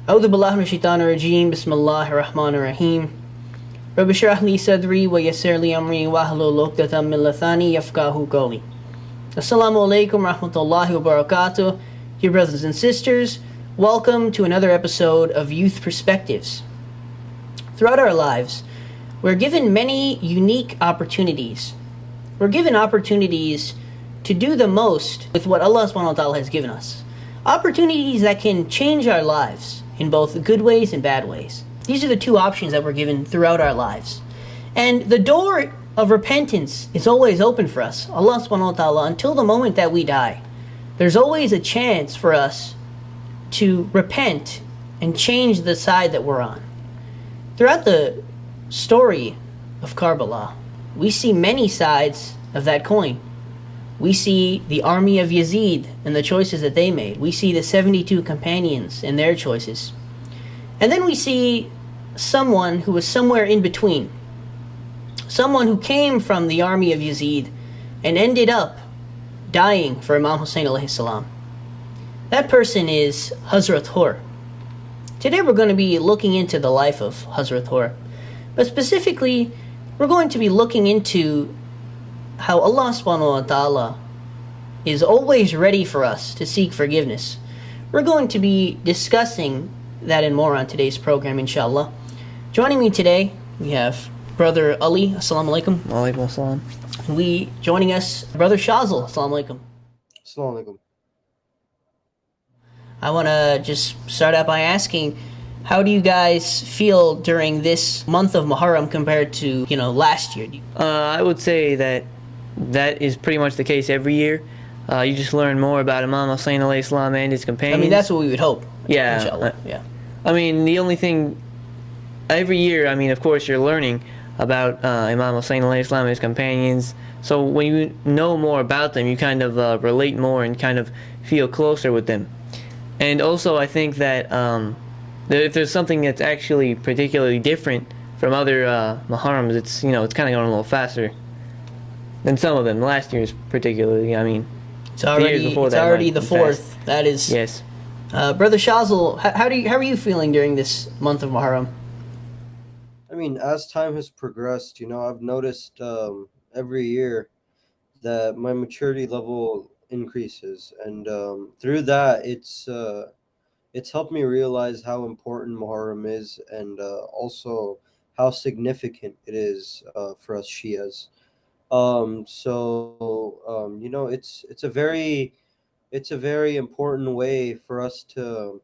أعوذ بالله من الشيطان الرجيم بسم الله الرحمن الرحيم رب اشرح لي صدري ويسر لي أمري واحلل عقدة من لساني يفقهوا قولي. Assalamu alaikum rahmatullahi wa barakatuh. Dear brothers and sisters, welcome to another episode of Youth Perspectives. Throughout our lives, we're given many unique opportunities. We're given opportunities to do the most with what Allah subhanahu wa ta'ala has given us. Opportunities that can change our lives in both good ways and bad ways. These are the two options that we're given throughout our lives. And the door of repentance is always open for us. Allah subhanahu wa ta'ala, until the moment that we die, there's always a chance for us to repent and change the side that we're on. Throughout the story of Karbala, we see many sides of that coin. We see the army of Yazid and the choices that they made. We see the 72 companions and their choices. And then we see someone who was somewhere in between. Someone who came from the army of Yazid and ended up dying for Imam Hussein alayhi salam. That person is Hazrat Hur. Today we're going to be looking into the life of Hazrat Hur. But specifically, we're going to be looking into how Allah subhanahu wa ta'ala is always ready for us to seek forgiveness. We're going to be discussing that and more on today's program, inshallah. Joining me today, we have Brother Ali, assalamu alaikum. Wa alaikum assalam. Joining us, Brother Shazal, assalamu alaikum. Assalamu alaikum. I want to just start out by asking, how do you guys feel during this month of Muharram compared to, last year? I would say that is pretty much the case every year. You just learn more about Imam Hussein alayhi salam and his companions. I mean, that's what we would hope. Yeah. Inshallah. Yeah. I mean, the only thing, every year, of course, you're learning about Imam Hussein alayhi salam and his companions. So when you know more about them, you kind of relate more and kind of feel closer with them. And also, I think that if there's something that's actually particularly different from other Muharrams, it's kind of going a little faster than some of them. Last year's particularly, it's already the fourth. Fast. That is. Yes. Brother Shazal, how are you feeling during this month of Muharram? As time has progressed, I've noticed every year that my maturity level increases, and through that, it's helped me realize how important Muharram is, and also how significant it is for us Shias. It's a very important way for us to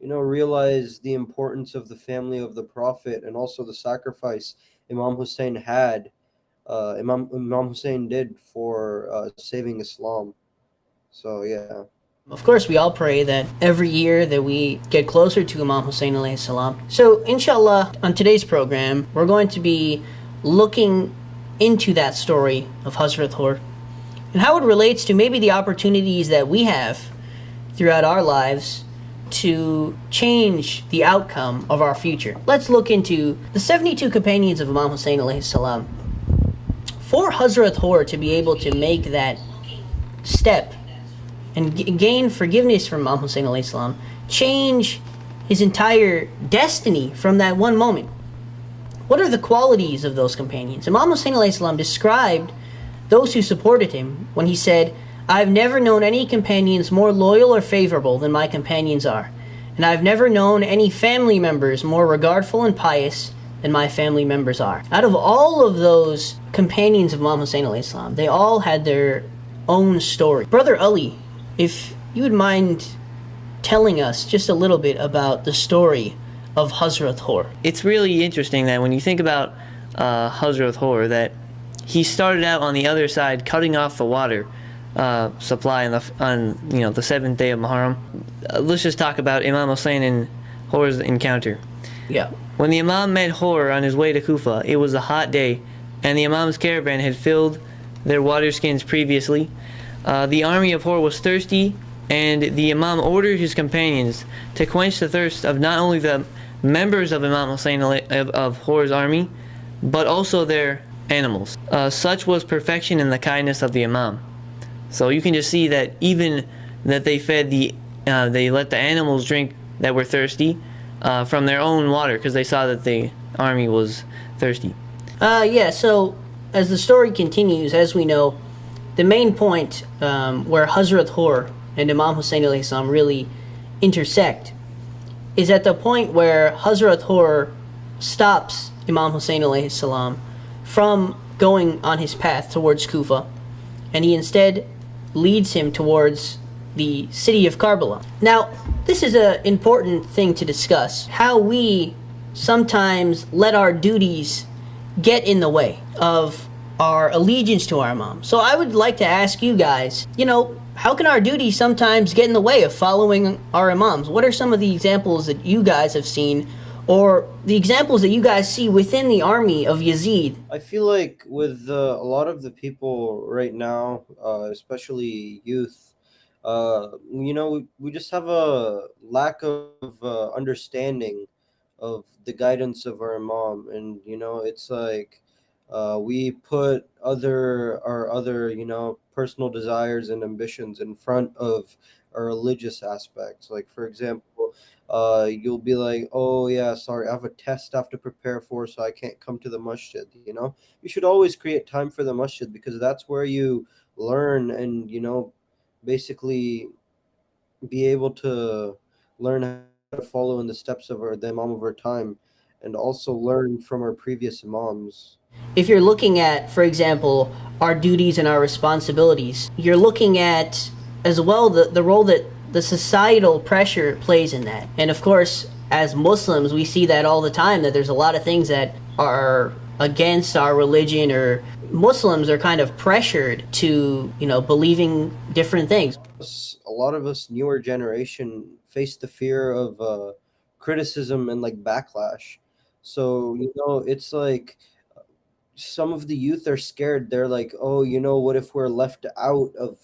realize the importance of the family of the Prophet, and also the sacrifice Imam Hussein did for saving Islam. So yeah. Of course, we all pray that every year that we get closer to Imam Hussein alayhi salam. So, inshallah, on today's program, we're going to be looking into that story of Hazrat Hur and how it relates to maybe the opportunities that we have throughout our lives to change the outcome of our future. Let's look into the 72 companions of Imam Hussein alayhi salam. For Hazrat Hur to be able to make that step and gain forgiveness from Imam Hussein alayhi salam, change his entire destiny from that one moment. What are the qualities of those companions? Imam Hussein alayhi salam described those who supported him when he said, "I've never known any companions more loyal or favorable than my companions are, and I've never known any family members more regardful and pious than my family members are." Out of all of those companions of Imam Hussein alayhi salam, they all had their own story. Brother Ali, if you would mind telling us just a little bit about the story of Hazrat Hur. It's really interesting that when you think about Hazrat Hur, that he started out on the other side, cutting off the water supply on the seventh day of Muharram. Let's just talk about Imam Hussein and Hur's encounter. Yeah. When the Imam met Hur on his way to Kufa, it was a hot day, and the Imam's caravan had filled their water skins previously. The army of Hur was thirsty, and the Imam ordered his companions to quench the thirst of not only the members of Imam Hussein of Hur's army, but also their animals. Such was perfection and the kindness of the Imam. So you can just see that even that they let the animals drink that were thirsty from their own water because they saw that the army was thirsty. Yeah, so as the story continues, as we know, the main point where Hazrat Hur and Imam Hussein alayhi salam really intersect is at the point where Hazrat Hur stops Imam Hussein alayhi salam from going on his path towards Kufa, and he instead leads him towards the city of Karbala. Now, this is an important thing to discuss, how we sometimes let our duties get in the way of our allegiance to our Imam. So I would like to ask you guys, how can our duties sometimes get in the way of following our Imams? What are some of the examples that you guys have seen, or the examples that you guys see within the army of Yazid? I feel like with a lot of the people right now, especially youth, we just have a lack of understanding of the guidance of our Imam, and it's like we put our other personal desires and ambitions in front of our religious aspects. Like, for example, you'll be like, oh yeah, sorry, I have a test I have to prepare for, so I can't come to the masjid. You should always create time for the masjid, because that's where you learn and basically be able to learn how to follow in the steps of the imam of our time, and also learn from our previous imams. If you're looking at, for example, our duties and our responsibilities, you're looking at as well the role that the societal pressure plays in that. And of course, as Muslims, we see that all the time, that there's a lot of things that are against our religion, or Muslims are kind of pressured to, believing different things. A lot of us newer generation face the fear of criticism and like backlash. So it's like some of the youth are scared. They're like, oh, what if we're left out of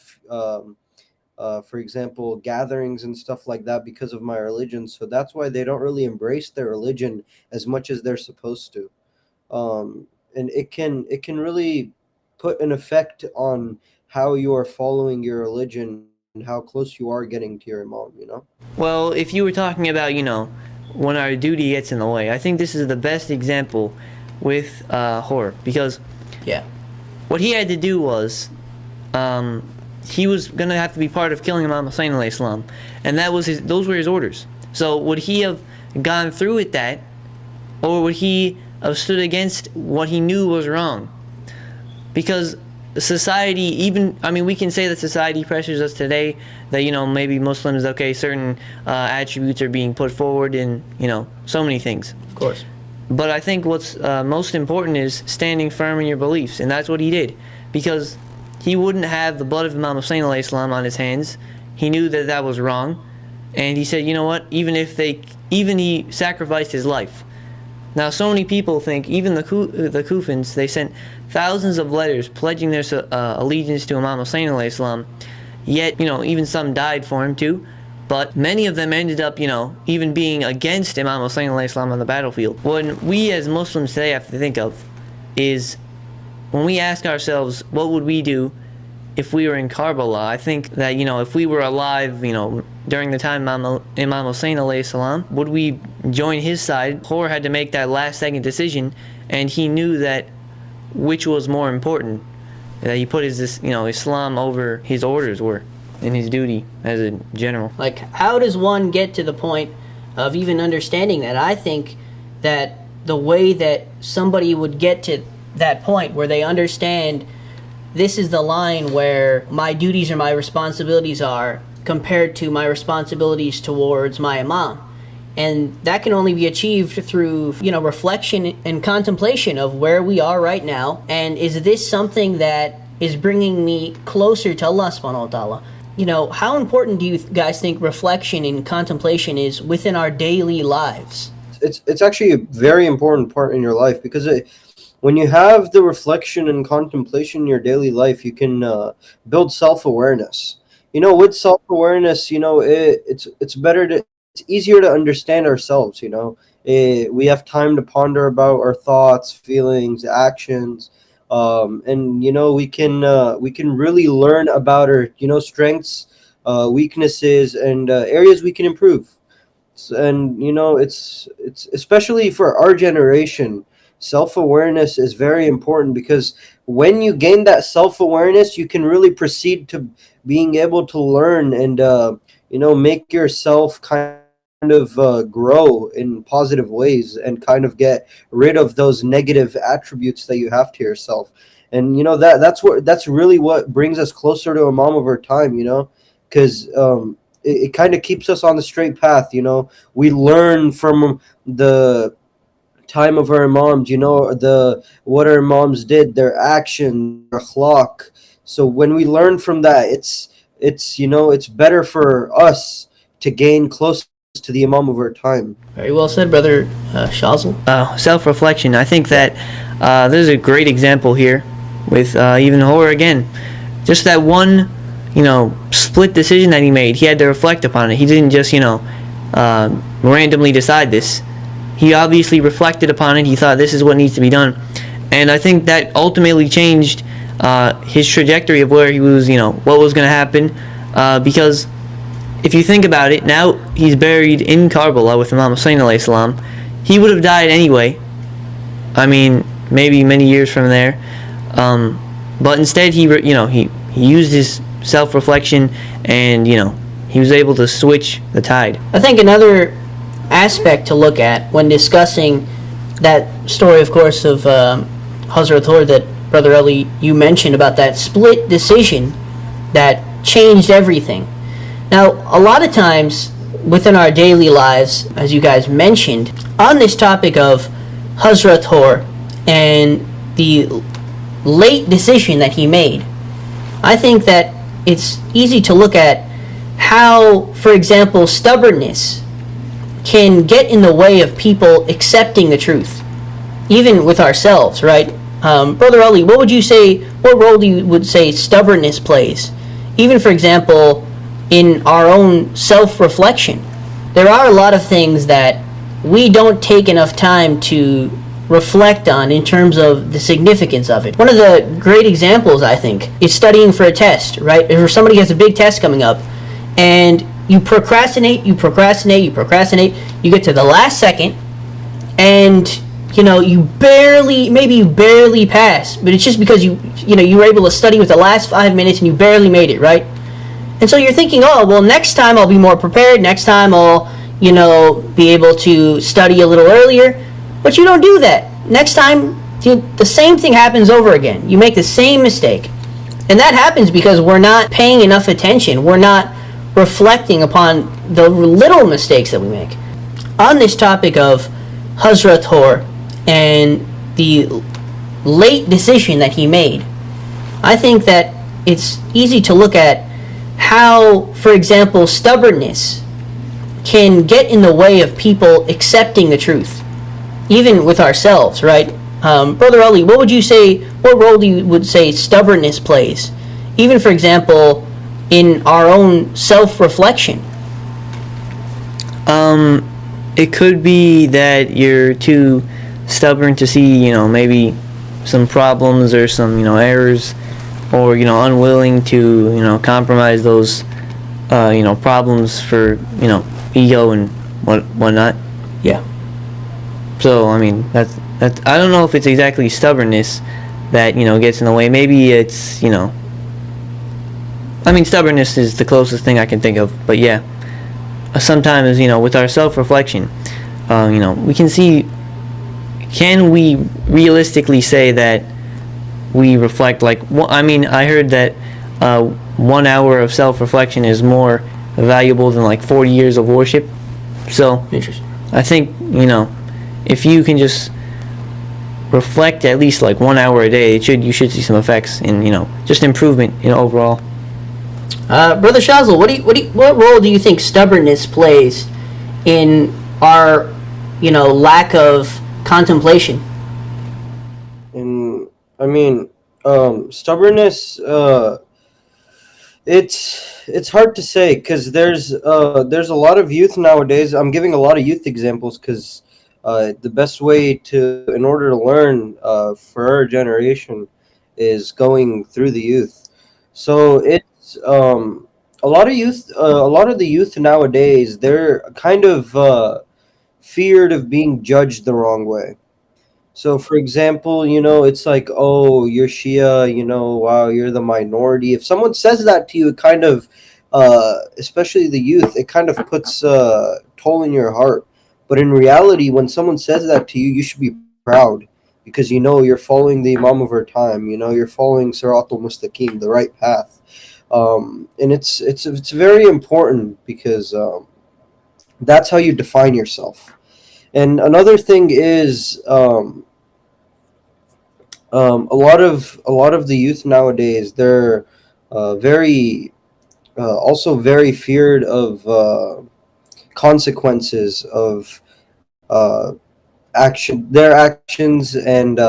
for example, gatherings and stuff like that because of my religion. So that's why they don't really embrace their religion as much as they're supposed to. And it can really put an effect on how you are following your religion and how close you are getting to your imam. Well, if you were talking about, when our duty gets in the way, I think this is the best example with Hur, because Yeah. what he had to do was, he was going to have to be part of killing Imam Hussein alayhi salam, and those were his orders. So would he have gone through with that, or would he have stood against what he knew was wrong? Because society, we can say that society pressures us today, that maybe Muslims, certain attributes are being put forward in so many things. Of course. But I think what's most important is standing firm in your beliefs, and that's what he did, because he wouldn't have the blood of Imam Hussein alayhi salam on his hands. He knew that was wrong, and he said, what, even he sacrificed his life. Now, so many people think, even the Kufans, they sent thousands of letters pledging their allegiance to Imam Hussein alayhi salam, yet even some died for him too. But many of them ended up, even being against Imam Hussein alayhi salam on the battlefield. What we as Muslims today have to think of is, when we ask ourselves, what would we do if we were in Karbala? I think that, if we were alive, during the time Imam Hussein alayhi salam, would we join his side? Hur had to make that last second decision, and he knew that which was more important, that he put his Islam over his orders were, and his duty as a general. Like, how does one get to the point of even understanding that? I think that the way that somebody would get to that point where they understand this is the line where my duties or my responsibilities are compared to my responsibilities towards my imam. And that can only be achieved through, reflection and contemplation of where we are right now, and is this something that is bringing me closer to Allah subhanahu wa ta'ala? How important do you guys think reflection and contemplation is within our daily lives? It's actually a very important part in your life, because when you have the reflection and contemplation in your daily life, you can build self-awareness. With self-awareness, it's easier to understand ourselves. We have time to ponder about our thoughts, feelings, actions, and we can really learn about our strengths, weaknesses, and areas we can improve. And it's especially for our generation, self-awareness is very important, because when you gain that self-awareness, you can really proceed to being able to learn and make yourself kind of grow in positive ways, and kind of get rid of those negative attributes that you have to yourself. And that's really what brings us closer to Imam over time, because it kind of keeps us on the straight path. We learn from the time of our imams, the what our imams did, their action, their akhlaq. So when we learn from that, it's better for us to gain close to the imam of our time. Very well said, Brother Shazal. Self-reflection. I think that there's a great example here with even horror again. Just that one, split decision that he made. He had to reflect upon it. He didn't just, randomly decide this. He obviously reflected upon it. He thought this is what needs to be done. And I think that ultimately changed his trajectory of where he was, what was going to happen. Because if you think about it, now he's buried in Karbala with Imam Hussein alayhi salam. He would have died anyway. I mean, maybe many years from there. But instead, he used his self-reflection, and he was able to switch the tide. I think another aspect to look at when discussing that story, of course, of Hazrat Hur that Brother Ali, you mentioned about that split decision that changed everything. Now, a lot of times within our daily lives, as you guys mentioned, on this topic of Hazrat Hur and the late decision that he made, I think that it's easy to look at how, for example, stubbornness can get in the way of people accepting the truth, even with ourselves, right? Brother Ali, what role do you would say stubbornness plays, even, for example, in our own self-reflection? There are a lot of things that we don't take enough time to reflect on in terms of the significance of it. One of the great examples, I think, is studying for a test, right? If somebody has a big test coming up, and you procrastinate, you get to the last second, and you barely pass, but it's just because you were able to study with the last 5 minutes and you barely made it, right? And so you're thinking, oh, well, next time I'll be more prepared, next time I'll be able to study a little earlier. But you don't do that. Next time, the same thing happens over again. You make the same mistake. And that happens because we're not paying enough attention. We're not reflecting upon the little mistakes that we make. On this topic of Hazrat Hur and the late decision that he made, I think that it's easy to look at how, for example, stubbornness can get in the way of people accepting the truth, even with ourselves, right? Brother Ali, what role do you would say stubbornness plays, even, for example, in our own self-reflection? It could be that you're too stubborn to see, maybe some problems or some, errors, or, unwilling to, compromise those, problems for, ego and whatnot. Yeah. So, I mean, that's I don't know if it's exactly stubbornness that, gets in the way. Maybe it's, stubbornness is the closest thing I can think of. But yeah, sometimes, with our self-reflection, we can see, can we realistically say that we reflect, I heard that 1 hour of self-reflection is more valuable than 40 years of worship. So, Interesting. I think, if you can just reflect at least 1 hour a day, you should see some effects in, just improvement overall. Brother Shazal, what role do you think stubbornness plays in our, lack of contemplation? And stubbornness, it's hard to say, because there's a lot of youth nowadays. I'm giving a lot of youth examples because the best way in order to learn for our generation is going through the youth. So it's a lot of the youth nowadays, they're kind of feared of being judged the wrong way. So, for example, it's like, oh, you're Shia, wow, you're the minority. If someone says that to you, it kind of, especially the youth, it kind of puts toll in your heart. But in reality, when someone says that to you, you should be proud because you're following the Imam of our time. You're following Sirat al-Mustaqim, the right path. And it's very important because that's how you define yourself. And another thing is, a lot of the youth nowadays, they're very also very feared of consequences of their actions, and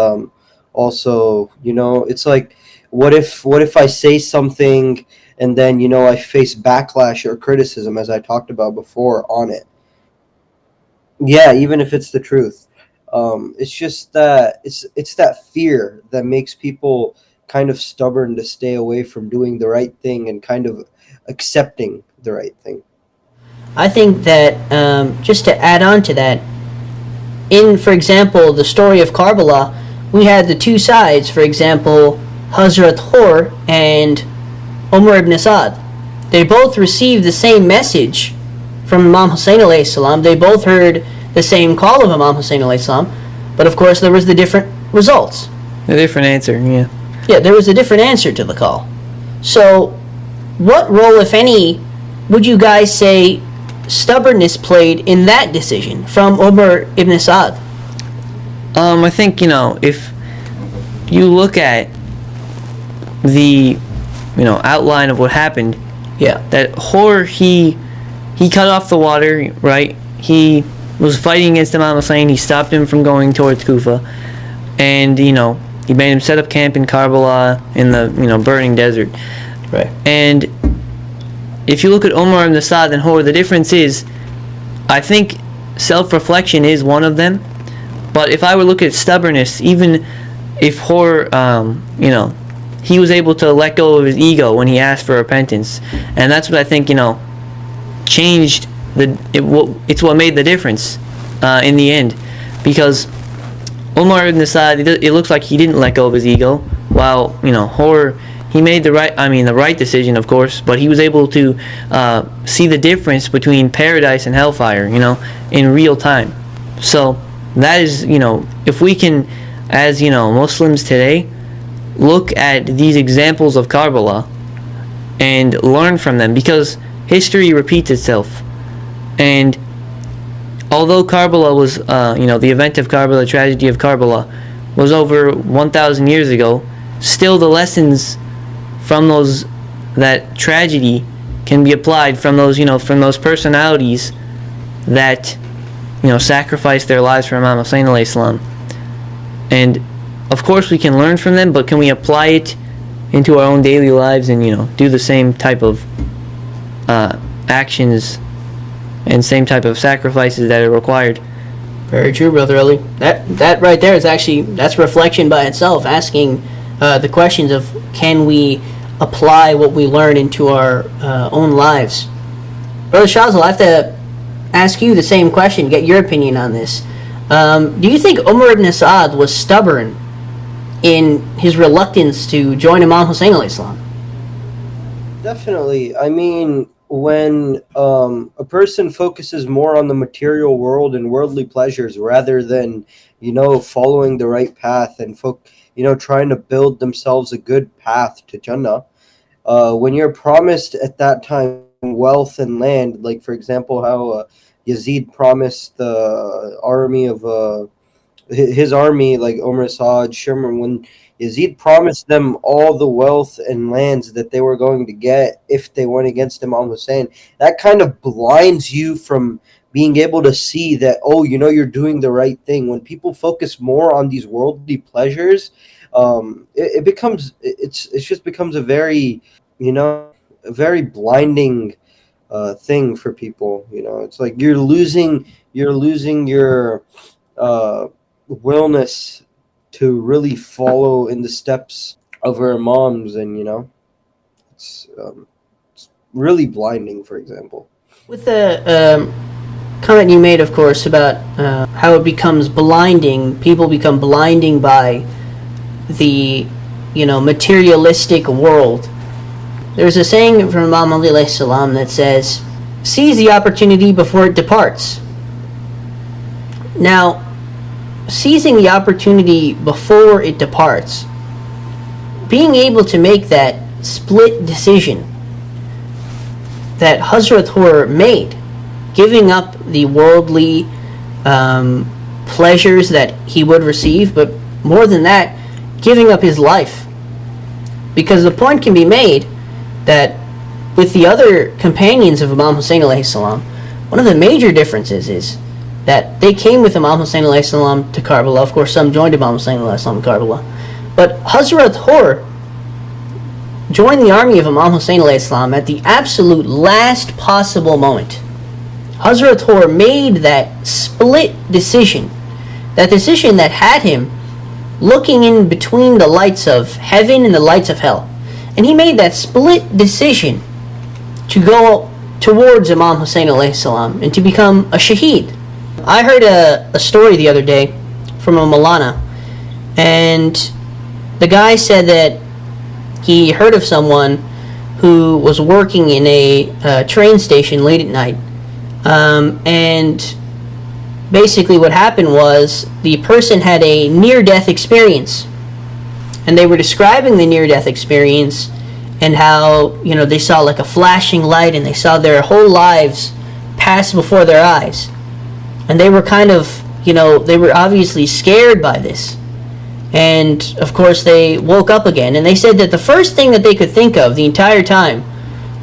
also, it's like, what if I say something and then I face backlash or criticism, as I talked about before, on it. Yeah, even if it's the truth. It's just that it's that fear that makes people kind of stubborn to stay away from doing the right thing and kind of accepting the right thing. I think that just to add on to that, in, for example, the story of Karbala, we had the two sides. For example, Hazrat Khor and Umar ibn Asad. They both received the same message from Imam Hussein alayhi salam. They both heard the same call of Imam Hussein alayhi salam, but of course there was the different results. A different answer, yeah. Yeah, there was a different answer to the call. So, what role, if any, would you guys say stubbornness played in that decision from Umar ibn Asad? I think, if you look at the, outline of what happened, Yeah. that Hor, he cut off the water, right? He was fighting against Imam Hussein. He stopped him from going towards Kufa, and he made him set up camp in Karbala in the burning desert. Right. And if you look at Umar ibn Asad and Hor, the difference is, I think self-reflection is one of them. But if I were to look at stubbornness, even if Hor, he was able to let go of his ego when he asked for repentance, and that's what I think changed it's what made the difference in the end, because Umar ibn Asad, it looks like he didn't let go of his ego, while Hor, he made the right decision, of course, but he was able to see the difference between paradise and hellfire, in real time. So that is, if we can, as Muslims today, look at these examples of Karbala and learn from them, because history repeats itself. And although Karbala was, the event of Karbala, the tragedy of Karbala, was over 1,000 years ago, still the lessons from that tragedy can be applied from those personalities that, sacrificed their lives for Imam Hussein alayhi salam. And of course we can learn from them, but can we apply it into our own daily lives and, do the same type of actions and same type of sacrifices that are required? Very true, Brother Ali. That right there is actually, that's reflection by itself, asking the questions of, can we apply what we learn into our own lives? Brother Shazal, I have to ask you the same question, get your opinion on this. Do you think Umar ibn Asad was stubborn in his reluctance to join Imam Hussein alayhi salam? Definitely. I mean, when a person focuses more on the material world and worldly pleasures rather than, following the right path and trying to build themselves a good path to Jannah, when you're promised at that time wealth and land, like for example how Yazid promised the army of his army, like Omar Saad, Shimr, when Yazid promised them all the wealth and lands that they were going to get if they went against Imam Hussein, that kind of blinds you from being able to see that, oh, you're doing the right thing. When people focus more on these worldly pleasures, it just becomes a very, a very blinding thing for people. It's like you're losing your willness to really follow in the steps of her imams, and it's really blinding, for example. With the comment you made, of course, about how it becomes blinding, people become blinding by the, materialistic world. There's a saying from Imam Ali alayhi salam that says, seize the opportunity before it departs. Now, seizing the opportunity before it departs, being able to make that split decision that Hazrat Hur made, giving up the worldly pleasures that he would receive, but more than that, giving up his life. Because the point can be made that with the other companions of Imam Hussein alayhi salam, one of the major differences is that they came with Imam Hussein alayhi salam to Karbala. Of course, some joined Imam Hussein alayhi salam in Karbala. But Hazrat Hur joined the army of Imam Hussein alayhi salam at the absolute last possible moment. Hazrat Hur made that split decision, that decision that had him looking in between the lights of heaven and the lights of hell. And he made that split decision to go towards Imam Hussein alayhi salam and to become a shaheed. I heard a story the other day from a Maulana, and the guy said that he heard of someone who was working in a train station late at night, and basically what happened was the person had a near-death experience, and they were describing the near-death experience and how, they saw like a flashing light and they saw their whole lives pass before their eyes. And they were kind of, they were obviously scared by this. And, of course, they woke up again. And they said that the first thing that they could think of the entire time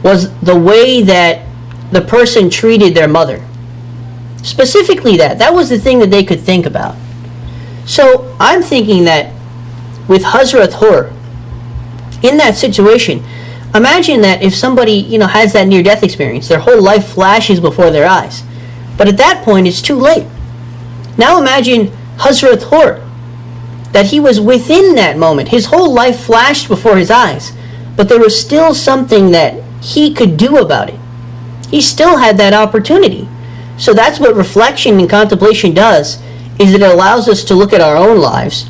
was the way that the person treated their mother. Specifically that. That was the thing that they could think about. So, I'm thinking that with Hazrat Hur, in that situation, imagine that if somebody, has that near-death experience, their whole life flashes before their eyes. But at that point, it's too late. Now imagine Hazrat Hur, that he was within that moment. His whole life flashed before his eyes, but there was still something that he could do about it. He still had that opportunity. So that's what reflection and contemplation does, is it allows us to look at our own lives,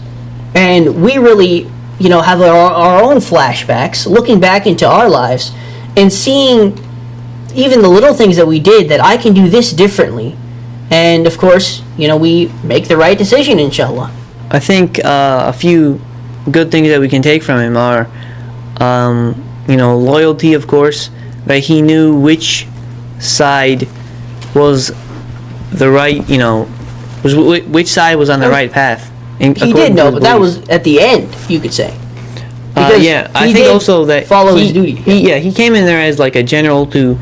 and we really, have our own flashbacks, looking back into our lives, and seeing even the little things that we did, that I can do this differently. And of course, we make the right decision, inshallah. I think a few good things that we can take from him are, loyalty, of course, that he knew which side was the right, which side was on the right path. He did know, but that was at the end, you could say. I think also that follow his duty. He came in there as like a general to,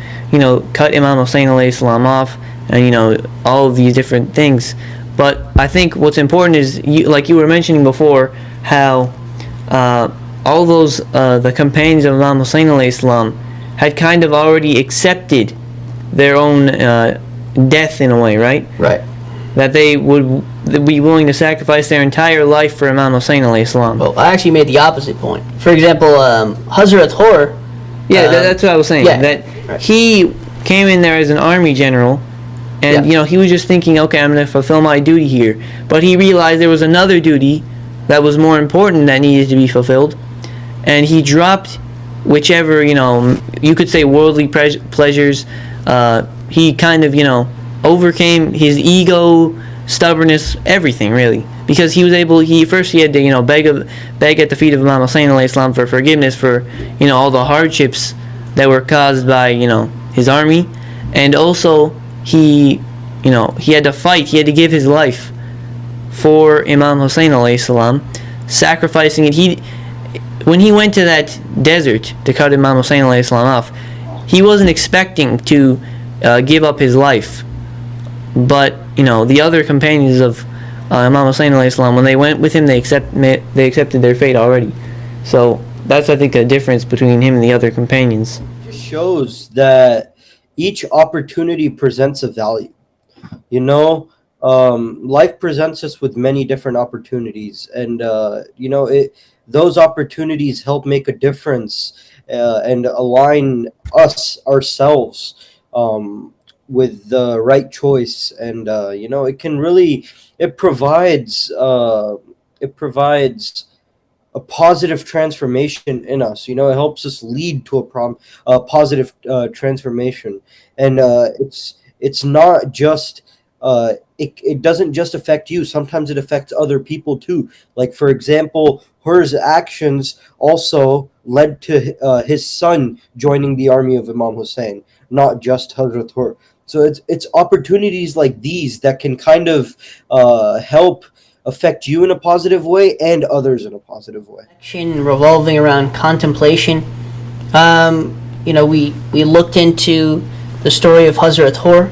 cut Imam Hussein alayhi salam off, and all of these different things. But I think what's important is, like you were mentioning before, how all those the companions of Imam Hussein alayhi salam had kind of already accepted their own death in a way, right? Right. That they would be willing to sacrifice their entire life for Imam Hussein alayhi salam. Well, I actually made the opposite point. For example, Hazrat Hur. Yeah, that's what I was saying. Yeah, that right. He came in there as an army general, and he was just thinking, okay, I'm going to fulfill my duty here. But he realized there was another duty that was more important that needed to be fulfilled, and he dropped whichever, you could say worldly pleasures. He kind of, overcame his ego, stubbornness, everything really, because he was able. He had to, beg at the feet of Imam Hussein alayhi salam for forgiveness for, all the hardships that were caused by, his army, and also he had to fight. He had to give his life for Imam Hussein alayhi salam, sacrificing it. When he went to that desert to cut Imam Hussein alayhi salam off, he wasn't expecting to give up his life. But the other companions of Imam Hussein alayhi salam, when they went with him, they accepted their fate already. So that's, I think, a difference between him and the other companions. It just shows that each opportunity presents a value. Life presents us with many different opportunities, and those opportunities help make a difference and align ourselves with the right choice. And it can really, it provides a positive transformation in us. It helps us lead to a positive transformation. And it's not just it doesn't just affect you. Sometimes it affects other people too. Like, for example, her actions also led to his son joining the army of Imam Hussein, not just Hazrat Hur. So it's opportunities like these that can kind of help affect you in a positive way and others in a positive way. Revolving around contemplation. We looked into the story of Hazrat Hur.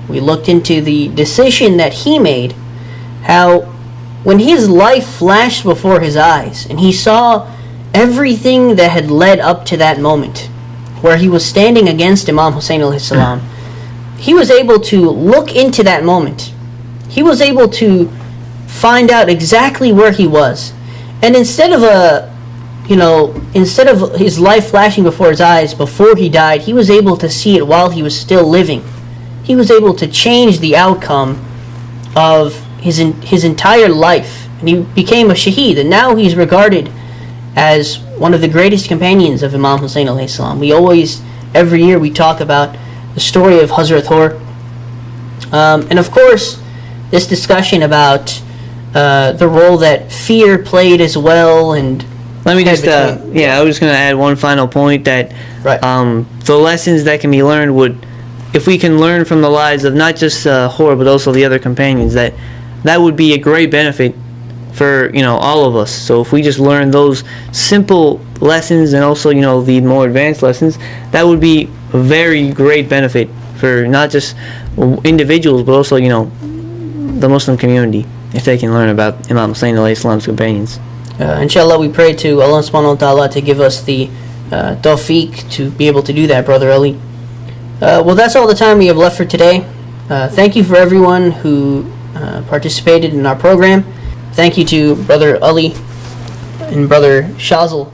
We looked into the decision that he made, how when his life flashed before his eyes and he saw everything that had led up to that moment, where he was standing against Imam Hussein alayhi salam, he was able to look into that moment. He was able to find out exactly where he was. And instead of his life flashing before his eyes before he died, he was able to see it while he was still living. He was able to change the outcome of his entire life, and he became a shaheed, and now he's regarded as one of the greatest companions of Imam Hussein alayhi salam. Every year we talk about the story of Hazrat Hur, and of course this discussion about the role that fear played as well. And let me just I was going to add one final point, that right. The lessons that can be learned if we can learn from the lives of not just Hur but also the other companions, that would be a great benefit for all of us. So if we just learn those simple lessons and also the more advanced lessons, that would be a very great benefit for not just individuals but also the Muslim community, if they can learn about Imam Hussein alayhi salam's companions. Inshallah, we pray to Allah subhanahu wa ta'ala to give us the tawfiq to be able to do that, Brother Ali. Well, that's all the time we have left for today. Thank you for everyone who participated in our program. Thank you to Brother Ali and Brother Shazal.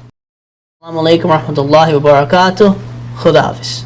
Assalamu alaikum wa rahmatullahi wa barakatuh. Khuda Hafiz.